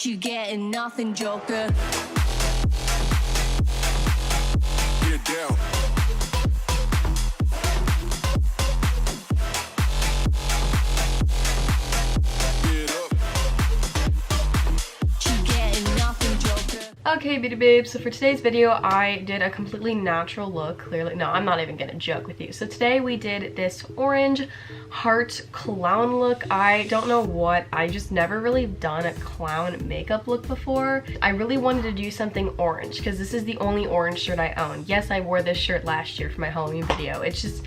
You getting nothing, Joker. Get down. Get up. You getting nothing, Joker. Okay, beauty babes, so for today's video, I did a completely natural look, clearly. No, I'm not even gonna joke with you. So today we did this orange heart clown look. I don't know what, I just never really done a clown makeup look before. I really wanted to do something orange because this is the only orange shirt I own. Yes, I wore this shirt last year for my Halloween video. It's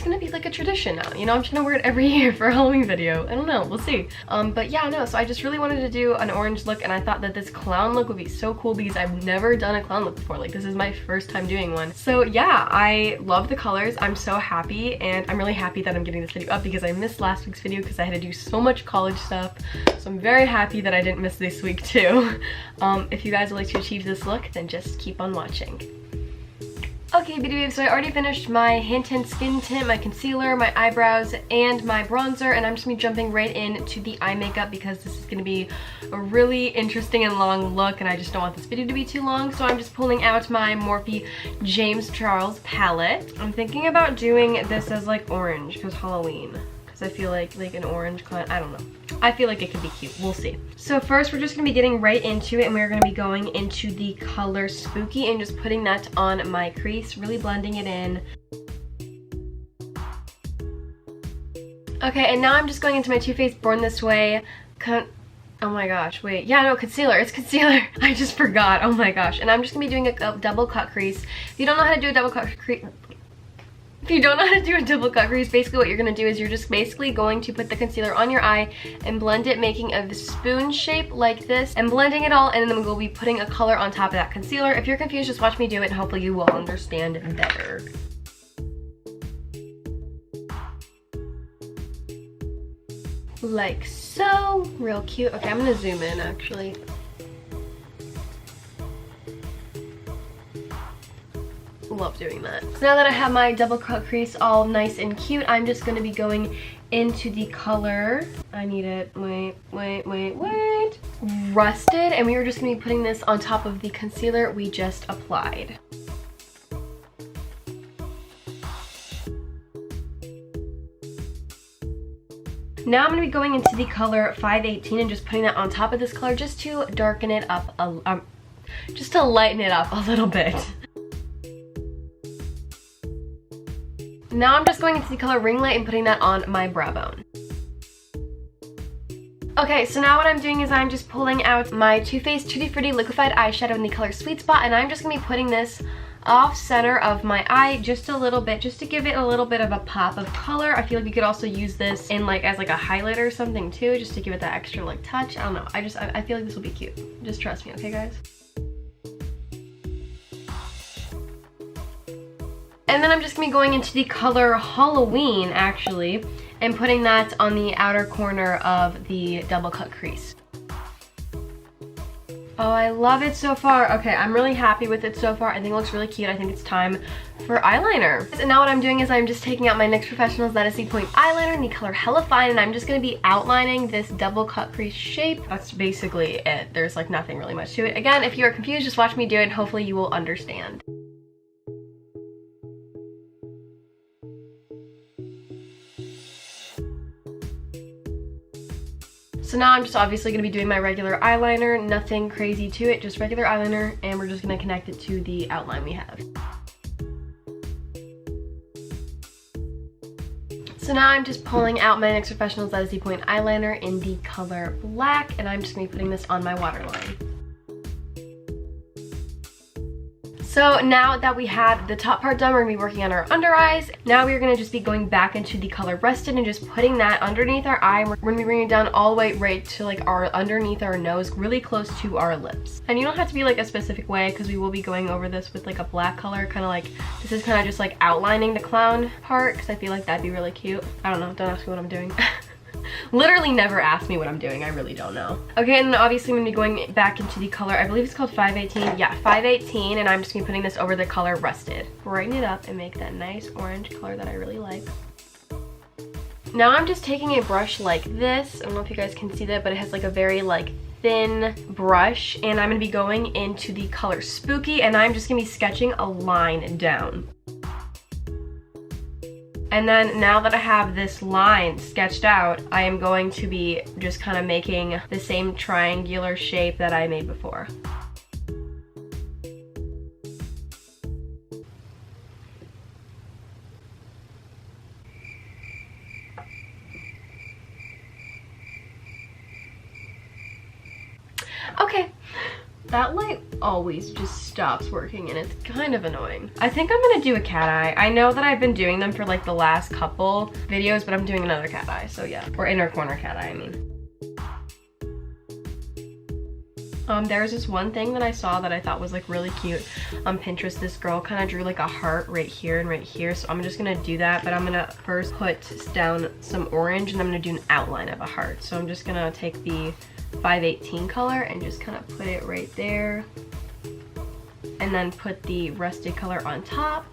gonna be like a tradition now. You know, I'm trying to wear it every year for a Halloween video. I don't know, we'll see. But yeah, no, so I just really wanted to do an orange look, and I thought that this clown look would be so cool because I've never done a clown look before. Like, this is my first time doing one. So yeah, I love the colors. I'm so happy, and I'm really happy that I'm getting this video up because I missed last week's video because I had to do so much college stuff. So I'm very happy that I didn't miss this week too. If you guys would like to achieve this look, then just keep on watching. Okay, beauty babes, so I already finished my Hint Skin Tint, my concealer, my eyebrows, and my bronzer, and I'm just gonna be jumping right into the eye makeup because this is gonna be a really interesting and long look, and I just don't want this video to be too long, so I'm just pulling out my Morphe James Charles palette. I'm thinking about doing this as like orange because Halloween. I feel like an orange clown, I don't know. I feel like it could be cute, we'll see. So first we're just gonna be getting right into it, and we're gonna be going into the color Spooky and just putting that on my crease, really blending it in. Okay, and now I'm just going into my Too Faced Born This Way. Oh my gosh, wait. Yeah, no, concealer. It's concealer. I just forgot. Oh my gosh. And I'm just gonna be doing a double cut crease. If you don't know how to do a double cut crease, basically what you're going to do is you're just basically going to put the concealer on your eye and blend it, making a spoon shape like this and blending it all, and then we'll be putting a color on top of that concealer. If you're confused, just watch me do it and hopefully you will understand better. Like so. Real cute. Okay, I'm going to zoom in actually. Love doing that. So now that I have my double cut crease all nice and cute, I'm just going to be going into the color, I need it, wait, Rusted, and we are just going to be putting this on top of the concealer we just applied. Now I'm going to be going into the color 518 and just putting that on top of this color just to darken it up, just to lighten it up a little bit. Now I'm just going into the color Ring Light and putting that on my brow bone. Okay, so now what I'm doing is I'm just pulling out my Too Faced Tutti Frutti Liquefied Eyeshadow in the color Sweet Spot, and I'm just going to be putting this off center of my eye just a little bit, just to give it a little bit of a pop of color. I feel like you could also use this in like as like a highlighter or something too, just to give it that extra like touch. I don't know, I feel like this will be cute. Just trust me, okay guys? And then I'm just going to be going into the color Halloween, actually, and putting that on the outer corner of the double cut crease. Oh, I love it so far. Okay, I'm really happy with it so far. I think it looks really cute. I think it's time for eyeliner. And now what I'm doing is I'm just taking out my NYX Professional Zenith Point eyeliner in the color Hella Fine, and I'm just going to be outlining this double cut crease shape. That's basically it. There's like nothing really much to it. Again, if you are confused, just watch me do it and hopefully you will understand. So now I'm just obviously going to be doing my regular eyeliner, nothing crazy to it, just regular eyeliner, and we're just going to connect it to the outline we have. So now I'm just pulling out my NYX Professional Zenith Point eyeliner in the color Black, and I'm just going to be putting this on my waterline. So now that we have the top part done, we're going to be working on our under eyes. Now we're going to just be going back into the color Rusted and just putting that underneath our eye. We're going to be bringing it down all the way right to like our underneath our nose, really close to our lips. And you don't have to be like a specific way because we will be going over this with like a black color, kind of like, this is kind of just like outlining the clown part because I feel like that'd be really cute. I don't know, don't ask me what I'm doing. Literally never ask me what I'm doing, I really don't know. Okay, and obviously I'm going to be going back into the color, I believe it's called 518. Yeah, 518, and I'm just going to be putting this over the color Rusted. Brighten it up and make that nice orange color that I really like. Now I'm just taking a brush like this. I don't know if you guys can see that, but it has like a very like thin brush, and I'm going to be going into the color Spooky, and I'm just going to be sketching a line down. And then now that I have this line sketched out, I am going to be just kind of making the same triangular shape that I made before. Okay, that light always just stops working and it's kind of annoying. I think I'm gonna do a cat eye. I know that I've been doing them for like the last couple videos, but I'm doing another cat eye, so yeah. Or inner corner cat eye, I mean. There's this one thing that I saw that I thought was like really cute on Pinterest. This girl kind of drew like a heart right here and right here, so I'm just gonna do that, but I'm gonna first put down some orange and I'm gonna do an outline of a heart. So I'm just gonna take the 518 color and just kind of put it right there, and then put the rusted color on top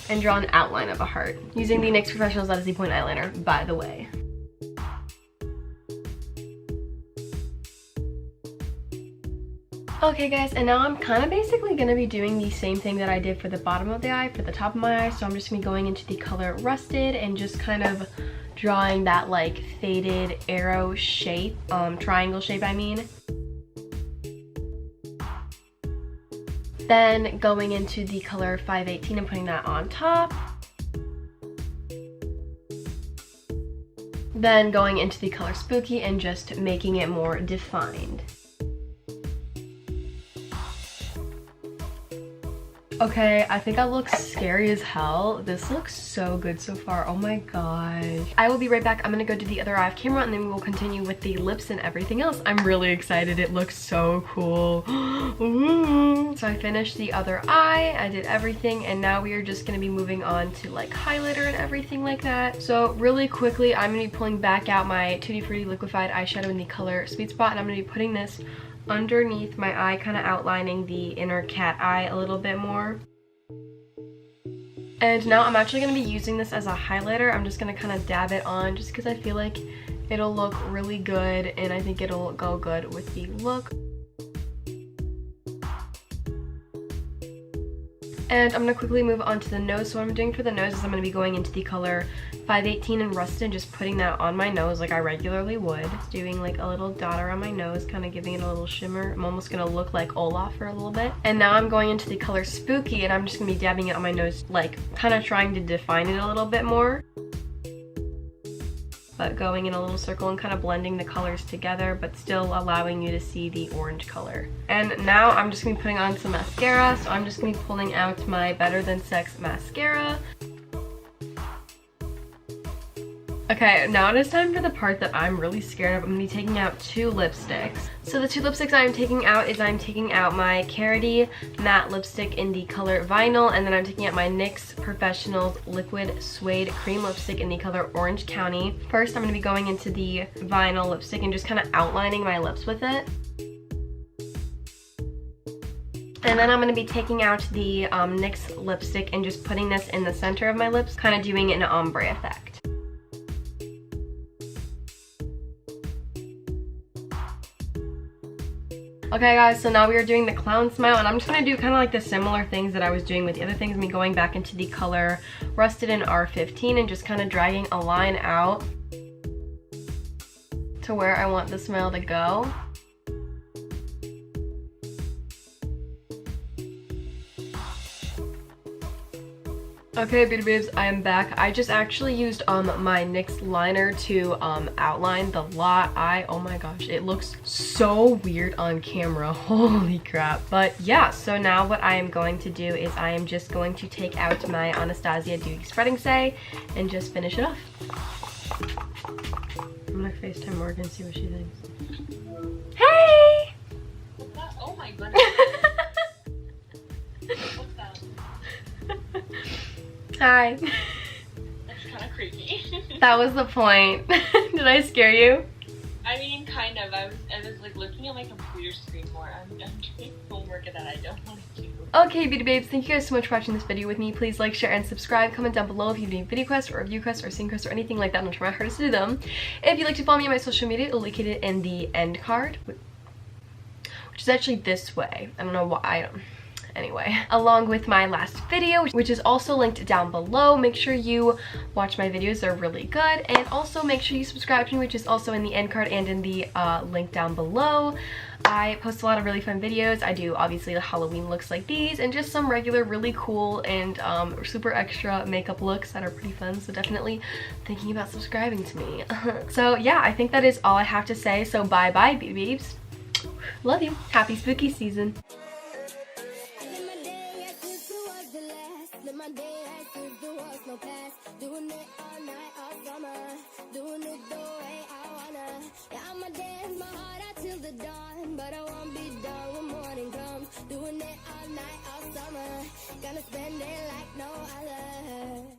and draw an outline of a heart using the NYX Professional Zesty Point eyeliner, by the way. Okay guys, and now I'm kind of basically going to be doing the same thing that I did for the bottom of the eye, for the top of my eye. So I'm just going to be going into the color Rusted and just kind of drawing that like faded arrow shape, triangle shape I mean. Then going into the color 518 and putting that on top. Then going into the color Spooky and just making it more defined. Okay, I think I look scary as hell. This looks so good so far. Oh my gosh. I will be right back. I'm gonna go do the other eye off camera and then we will continue with the lips and everything else. I'm really excited. It looks so cool. Ooh. So I finished the other eye. I did everything and now we are just gonna be moving on to like highlighter and everything like that. So really quickly, I'm gonna be pulling back out my Tutti Frutti liquefied eyeshadow in the color Sweet Spot, and I'm gonna be putting this underneath my eye, kind of outlining the inner cat eye a little bit more. And now I'm actually going to be using this as a highlighter. I'm just going to kind of dab it on just because I feel like it'll look really good and I think it'll go good with the look. And I'm going to quickly move on to the nose. So what I'm doing for the nose is I'm going to be going into the color 518 and Rusted, just putting that on my nose like I regularly would. Just doing like a little dot around my nose, kind of giving it a little shimmer. I'm almost going to look like Olaf for a little bit. And now I'm going into the color Spooky and I'm just going to be dabbing it on my nose, like kind of trying to define it a little bit more. But going in a little circle and kind of blending the colors together, but still allowing you to see the orange color. And now I'm just going to be putting on some mascara. So I'm just going to be pulling out my Better Than Sex mascara. Okay, now it is time for the part that I'm really scared of. I'm going to be taking out two lipsticks. So the two lipsticks I'm taking out is I'm taking out my Karity matte lipstick in the color Vinyl, and then I'm taking out my NYX Professional Liquid Suede Cream lipstick in the color Orange County. First, I'm going to be going into the Vinyl lipstick and just kind of outlining my lips with it. And then I'm going to be taking out the NYX lipstick and just putting this in the center of my lips, kind of doing an ombre effect. Okay guys, so now we are doing the clown smile, and I'm just going to do kind of like the similar things that I was doing with the other things. Me going back into the color Rusted in R15 and just kind of dragging a line out to where I want the smile to go. Okay, beauty babes, I am back. I just actually used my NYX liner to outline the lot eye. Oh my gosh, it looks so weird on camera. Holy crap. But yeah, so now what I am going to do is I am just going to take out my Anastasia Duty Spreading Say and just finish it off. I'm gonna FaceTime Morgan and see what she thinks. Hey! What's that? Oh my goodness. What's that? Hi. That's kind of creepy. That was the point. Did I scare you? I mean, kind of. I was like looking at my computer screen more. I'm doing homework that I don't want to do. Okay, beauty babes, thank you guys so much for watching this video with me. Please like, share, and subscribe. Comment down below if you have any video requests or review requests or scene requests or anything like that. I'll try my hardest to do them. If you'd like to follow me on my social media, it'll locate it in the end card, which is actually this way. I don't know why. Anyway, along with my last video, which is also linked down below. Make sure you watch my videos, they're really good. And also make sure you subscribe to me, which is also in the end card and in the link down below. I post a lot of really fun videos. I do obviously the Halloween looks like these and just some regular really cool and super extra makeup looks that are pretty fun. So definitely thinking about subscribing to me. So yeah, I think that is all I have to say. So bye bye, beauty babes. Love you. Happy spooky season.